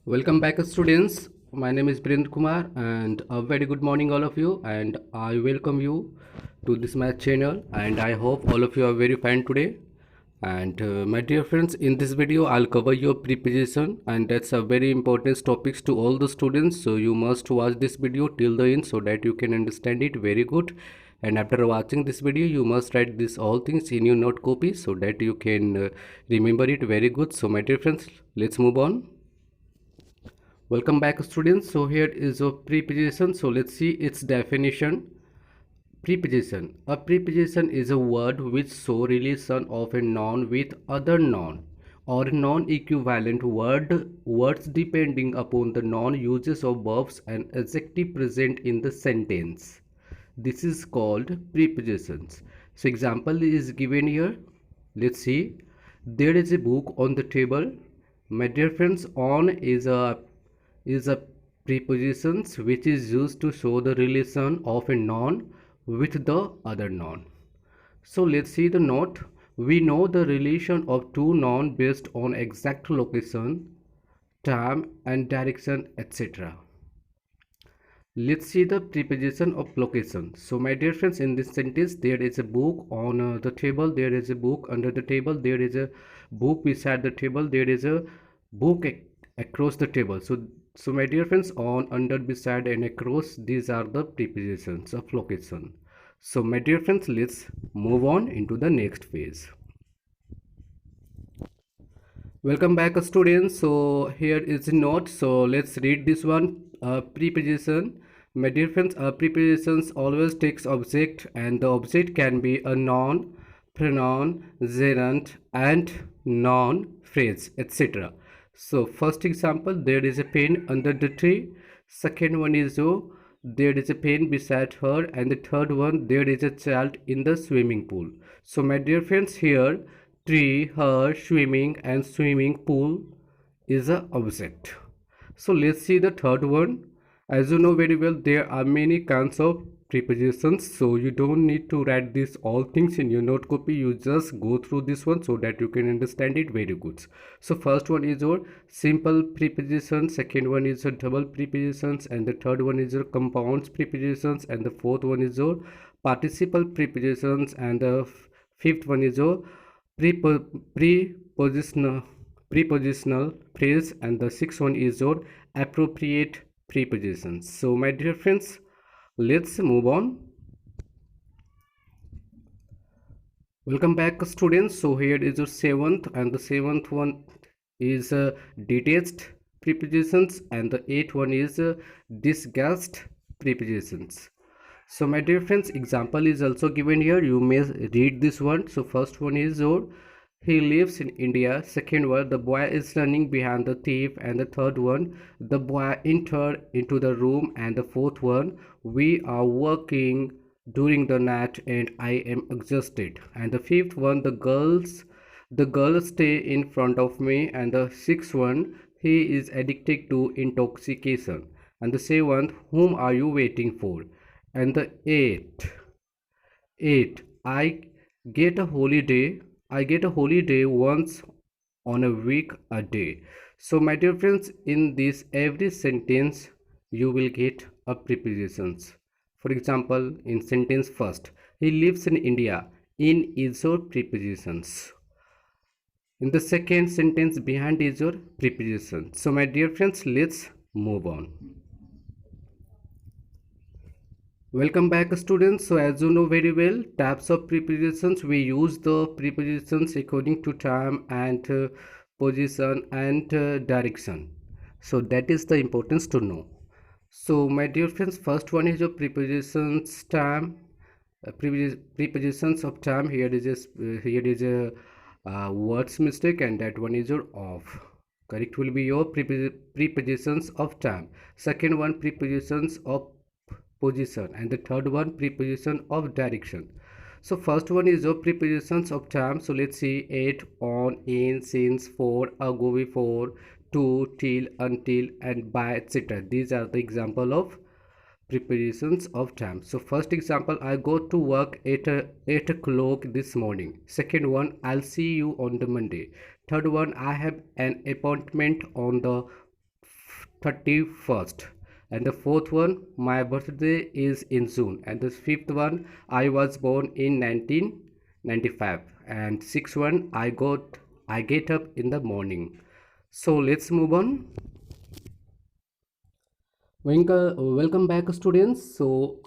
Welcome back, students. My name is Brindra Kumar, and a very good morning, all of you. And I welcome you to this math channel. And I hope all of you are very fine today. And my dear friends, in this video, I'll cover your preposition, and that's a very important topics to all the students. So you must watch this video till the end so that you can understand it very good. And after watching this video, you must write this all things in your note copy so that you can remember it very good. So my dear friends, let's move on. Welcome back, students. So here is a preposition. So let's see its definition. Preposition. A preposition is a word which shows relation of a noun with other noun or non-equivalent words depending upon the noun uses of verbs and adjective present in the sentence. This is called prepositions. So example is given here. Let's see. There is a book on the table. My dear friends, on is a preposition which is used to show the relation of a noun with the other noun. So let's see the note. We know the relation of two nouns based on exact location, time and direction, etc. Let's see the preposition of location. So my dear friends, in this sentence there is a book on the table, there is a book under the table, there is a book beside the table, there is a book across the table. So my dear friends, on, under, beside and across, these are the prepositions of location. So my dear friends, let's move on into the next phase. Welcome back, students. So here is a note. So let's read this one. Preposition. My dear friends, prepositions always takes object, and the object can be a noun, pronoun, gerund, and noun, phrase, etc. So first example, there is a pen under the tree. Second one is there is a pen beside her, and the third one, there is a child in the swimming pool. So my dear friends, here tree, her, swimming and swimming pool is a object. So let's see the third one. As you know very well, there are many kinds of prepositions, so you don't need to write these all things in your note copy. You just go through this one so that you can understand it very good. So first one is your simple prepositions, second one is your double prepositions, and the third one is your compound prepositions, and the fourth one is your participle prepositions, and the fifth one is your prepositional phrase, and the sixth one is your appropriate prepositions. So my dear friends, let's move on. Welcome back, students. So here is your seventh, and the seventh one is detached prepositions, and the eighth one is disgust prepositions. So my dear friends, example is also given here. You may read this one. So first one is your he lives in India. Second one, the boy is running behind the thief. And the third one, the boy entered into the room. And the fourth one, we are working during the night and I am exhausted. And the fifth one, the girls stay in front of me. And the sixth one, he is addicted to intoxication. And the seventh, whom are you waiting for? And the eight, get a holiday I get a holiday once on a week a day. So my dear friends, in this every sentence you will get a prepositions. For example, in sentence first, he lives in India. In is your prepositions. In the second sentence, behind is your preposition. So my dear friends, let's move on. Welcome back, students. So as you know very well, types of prepositions, we use the prepositions according to time and position and direction. So that is the importance to know. So my dear friends, first one is your prepositions time. Prepositions of time. Here is a words mistake, and that one is your off. Correct will be your prepositions of time. Second one, prepositions of position, and the third one, preposition of direction. So first one is your prepositions of time. So let's see, at, on, in, since, for, ago, before, to, till, until, and by, etc. These are the example of prepositions of time. So first example, I go to work at 8 o'clock this morning. Second one, I'll see you on the Monday. Third one, I have an appointment on the 31st. And the fourth one, my birthday is in June. And the fifth one, I was born in 1995. And sixth one, I get up in the morning. So let's move on. Welcome back, students. So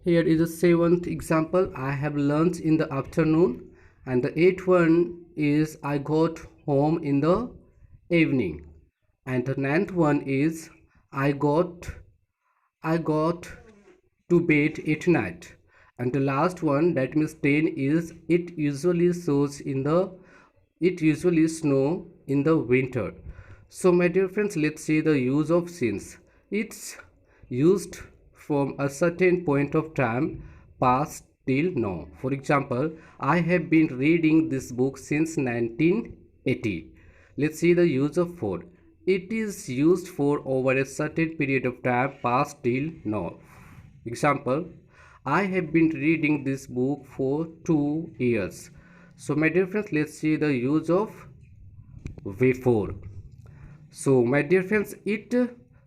here is a seventh example. I have lunch in the afternoon, and the eighth one is I got home in the evening, and the ninth one is I got I got to bed at night, and the last one, that means 10, is it usually snow in the winter. So my dear friends, let's see the use of since. It's used from a certain point of time past till now. For example, I have been reading this book since 1980. Let's see the use of for. It is used for over a certain period of time past till now. Example, I have been reading this book for 2 years. So my dear friends, let's see the use of before. So my dear friends, it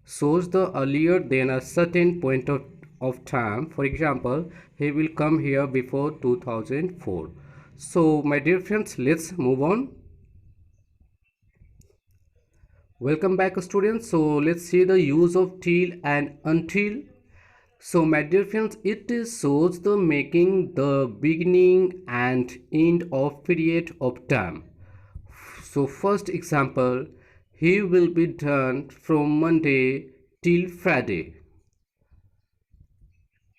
shows the earlier than a certain point of time. For example, he will come here before 2004. So my dear friends, let's move on. Welcome back, students. So let's see the use of till and until. So my dear friends, it shows the making the beginning and end of period of time. So first example, he will be done from Monday till Friday.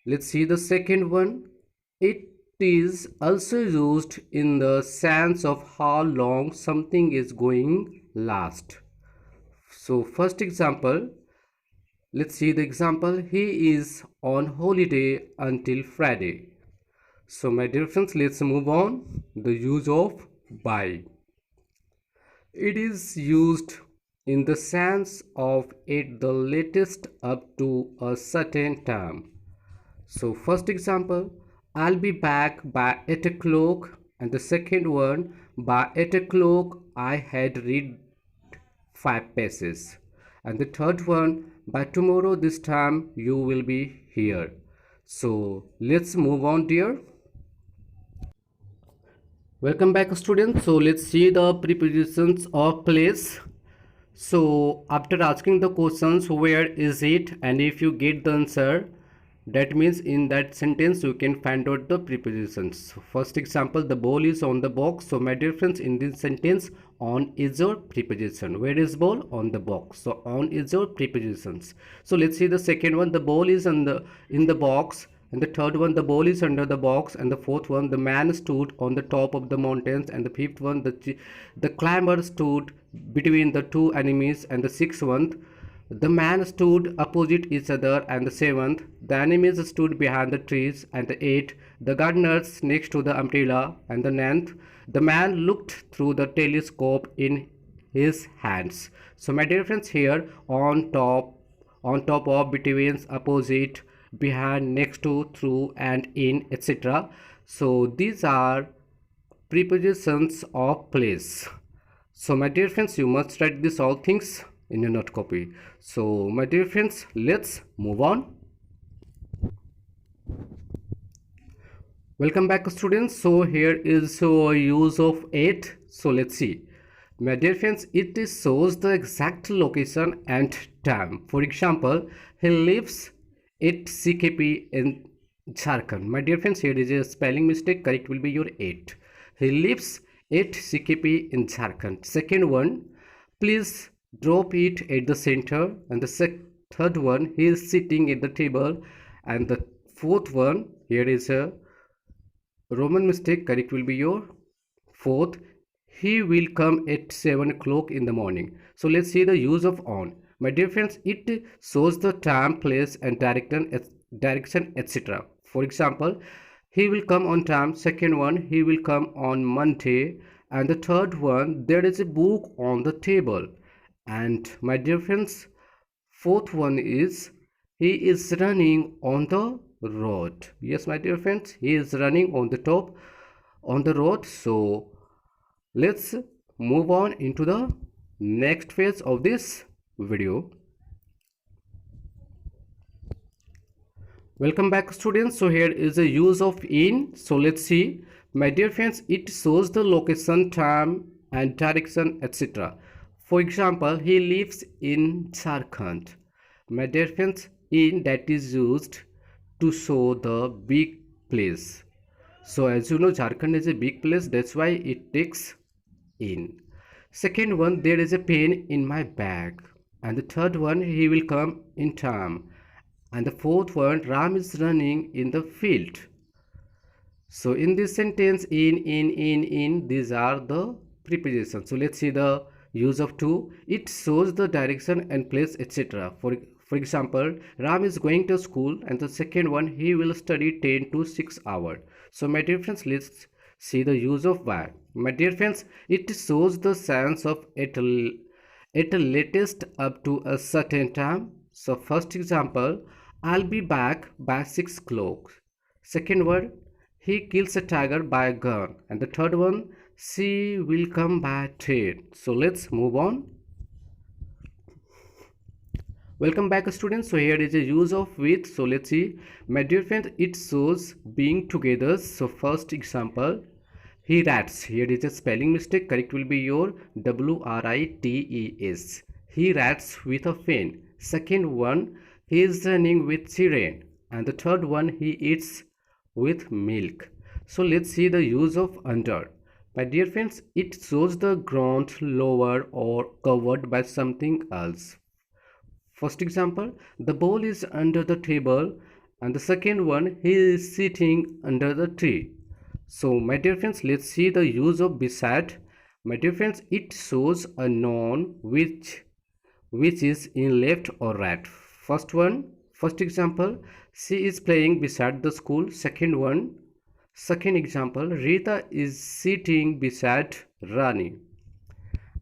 Let's see the second one. It is also used in the sense of how long something is going last. So first example, let's see the example. He is on holiday until Friday. So my dear friends, let's move on. The use of by. It is used in the sense of at the latest up to a certain time. So first example, I'll be back by 8 o'clock, and the second one, by 8 o'clock I had read 5 pages, and the third one, by tomorrow this time you will be here. So let's move on, dear. Welcome back, students. So let's see the prepositions of place. So after asking the questions where is it, and if you get the answer, that means in that sentence you can find out the prepositions. First example, the ball is on the box. So my dear friends, in this sentence, on is your preposition. Where is ball? On the box. So on is your prepositions. So let's see the second one, the ball is in the box. And the third one, the ball is under the box. And the fourth one, the man stood on the top of the mountains. And the fifth one, the climber stood between the two enemies. And the sixth one, the man stood opposite each other. And the seventh, the enemies stood behind the trees. And the eighth, the gardeners next to the umbrella. And the ninth, the man looked through the telescope in his hands. So my dear friends, here on top of, between, opposite, behind, next to, through, and in, etc. So these are prepositions of place. So my dear friends, you must write these all things in your note copy. So my dear friends, let's move on. Welcome back, students. So here is use of it. So let's see. My dear friends, it shows the exact location and time. For example, he lives at CKP in Jharkhand. My dear friends, here is a spelling mistake. Correct will be your 8. He lives at CKP in Jharkhand. Second one, please drop it at the center. And the third one, he is sitting at the table. And the fourth one, here is a Roman mistake. Correct will be your 4th. He will come at 7 o'clock in the morning. So let's see the use of on. My dear friends, it shows the time, place, and direction, etc. For example, he will come on time. Second one, he will come on Monday. And the third one, there is a book on the table. And my dear friends, fourth one is he is running on the road. Yes, my dear friends, he is running on the road. So let's move on into the next phase of this video. Welcome back students. So here is the use of in. So let's see. My dear friends, it shows the location, time and direction, etc. For example, he lives in Jharkhand. My dear friends, in that is used to show the big place. So as you know, Jharkhand is a big place, that's why it takes in. Second one, there is a pen in my bag. And the third one, he will come in time. And the fourth one, Ram is running in the field. So in this sentence, in, these are the prepositions. So let's see the use of to. It shows the direction and place, etc. For example, Ram is going to school, and the second one, he will study 10 to 6 hours. So my dear friends, let's see the use of why. My dear friends, it shows the sense of at the latest up to a certain time. So first example, I'll be back by 6 o'clock. Second one, he kills a tiger by a gun. And the third one, she will come by train. So let's move on. Welcome back students. So here is a use of with. So let's see. My dear friend, it shows being together. So first example, he writes. Here is a spelling mistake. Correct will be your WRITES. He writes with a pen. Second one, he is running with children. And the third one, he eats with milk. So let's see the use of under. My dear friends, it shows the ground lower or covered by something else. First example, the ball is under the table, and the second one, he is sitting under the tree. So my dear friends, let's see the use of beside. My dear friends, it shows a noun which is in left or right. First example, she is playing beside the school. Second example, Rita is sitting beside Rani.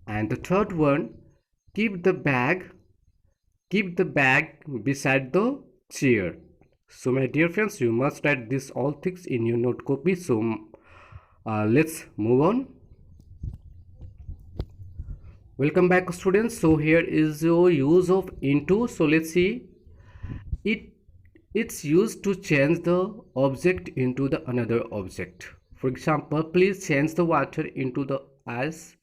And the third one, keep the bag beside the chair. So my dear friends, you must write this all things in your note copy. So let's move on. Welcome back students. So here is your use of into. So let's see. It's used to change the object into the another object. For example, please change the water into the ice.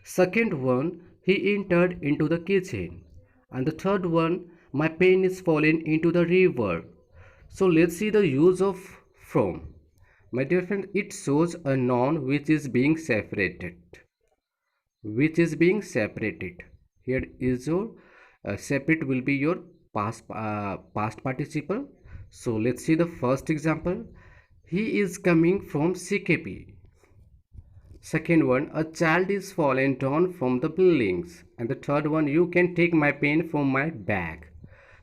Second one, he entered into the kitchen. And the third one, my pen is fallen into the river. So let's see the use of from. My dear friend, it shows a noun which is being separated. Here is your separate will be your past participle. So let's see the first example. He is coming from CKP. Second one, a child is fallen down from the buildings. And the third one, you can take my pen from my bag.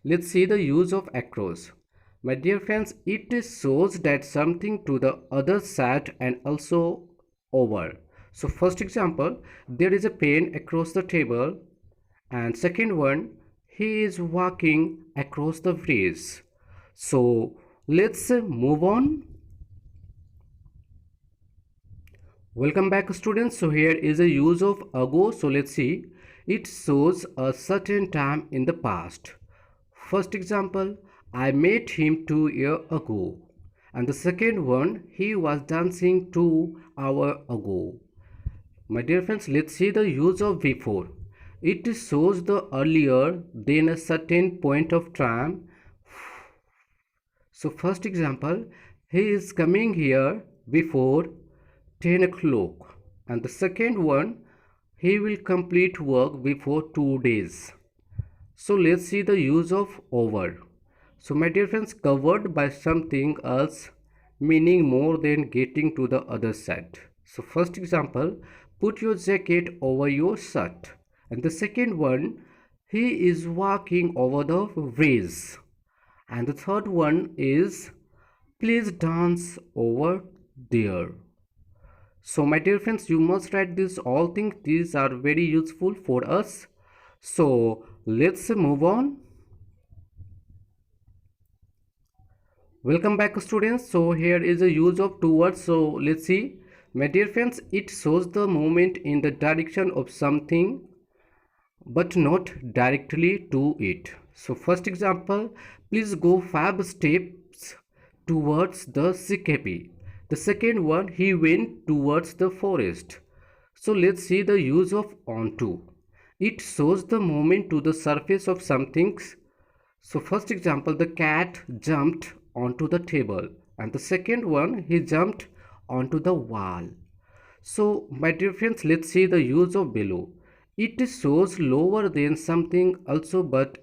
Let's see the use of across. My dear friends, it shows that something to the other side and also over. So first example, there is a pen across the table. And second one, he is walking across the bridge. So let's move on. Welcome back students. So here is a use of ago. So let's see. It shows a certain time in the past. First example, I met him 2 years ago. And the second one, he was dancing 2 hours ago. My dear friends, let's see the use of before. It shows the earlier than a certain point of time. So first example, he is coming here before 10 o'clock. And the second one, he will complete work before 2 days. So let's see the use of over. So my dear friends, covered by something else, meaning more than getting to the other side. So first example, put your jacket over your shirt. And the second one, he is walking over the bridge. And the third one is, please dance over there. So my dear friends, you must write this all things. These are very useful for us. So let's move on. Welcome back students. So here is a use of two words. So let's see. My dear friends, it shows the movement in the direction of something but not directly to it. So first example, please go 5 steps towards the CKP. The second one, he went towards the forest. So let's see the use of onto. It shows the movement to the surface of something. So first example, the cat jumped onto the table, and the second one, he jumped onto the wall. So my dear friends, let's see the use of below. It shows lower than something also but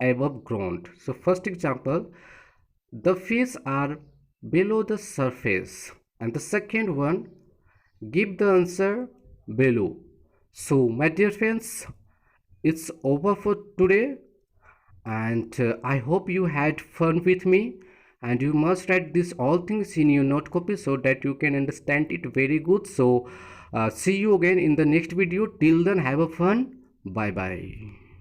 above ground. So first example, the fish are below the surface, and the second one, give the answer below. So my dear friends, it's over for today, and I hope you had fun with me, and you must write these all things in your note copy so that you can understand it very good. So see you again in the next video. Till then, have a fun. Bye bye.